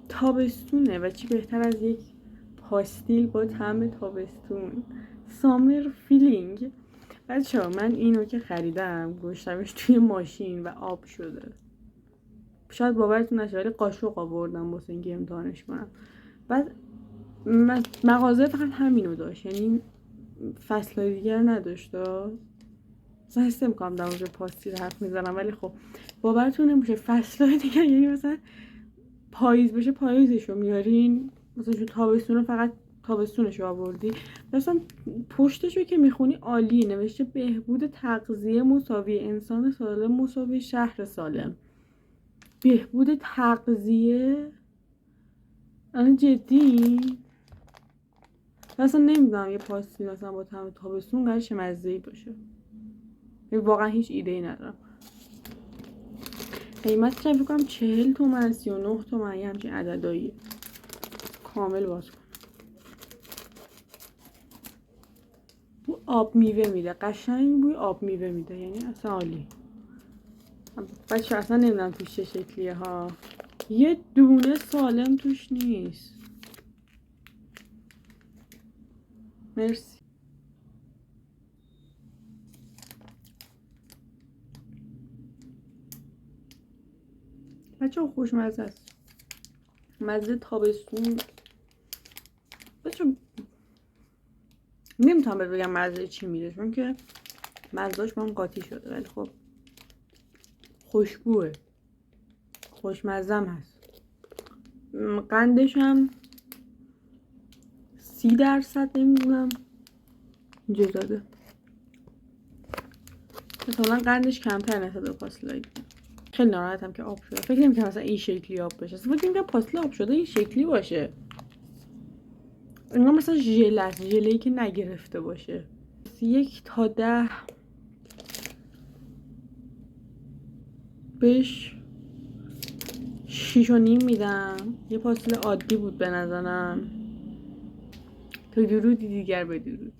تابستونه و چی بهتر از یک پاستیل با طعم تابستون. سامر فیلینگ. بچه‌ها من اینو که خریدم گذاشتمش توی ماشین و آب شده. شاید باورتون نشه ولی قاشق آوردم واسه اینکه امتحانش کنم. بعد مغازه فقط همینو داشت، یعنی فصلای دیگر نداشت. مثلا حس نمی‌کنم در مورد پاستیل حرف میزنم ولی خب باورتون نمیشه فصلای دیگر، یعنی مثلا پاییز بشه پاییزشو میارین، مثلا جو تابستون فقط تابستونشو آوردی. مثلا پشتشو که میخونی عالی نوشته بهبود تغذیه مساوی انسان سالم مساوی شهر سالم. بهبود تغذیه؟ الان جدی؟ مثلا نمیدونم یه پاستیل مثلا با طعم تابستون قرار چه مزه‌ای باشه. واقعا هیچ ایده‌ای ندارم. قیمتش فکر کنم 40 تومن 39 تومن یه همچین عددایی. کامل باز کن. بو آب میوه میده، قشنگ بوی آب میوه میده، یعنی اصلا عالی. بچه اصلا نمیدونم توش چه شکلیه ها، یه دونه سالم توش نیست. مرسی. بچه خوشمزه است، مزه تابستون. بچه نمیتونم بگم مزه چی میده چون که مزهاش با هم قاطی شده، ولی خب خوشبوه، خوشمزم هست. قندش هم 30% نمیدونم اینجا داده، مثلا قندش کمتر نسبت به پاستیلای دیگه. خیلی ناراحتم که آب شده، فکر نمی‌کردم مثلا این شکلی آب بشه، فکر نمی‌کردم پاستیل آب شده این شکلی باشه. انگار مثلا ژل است، ژله‌ای که نگرفته باشه. 1 تا 10 بهش 6.5 میدم. یه پاستیل عادی بود به نظرم. تا درودی دیگر بدرود.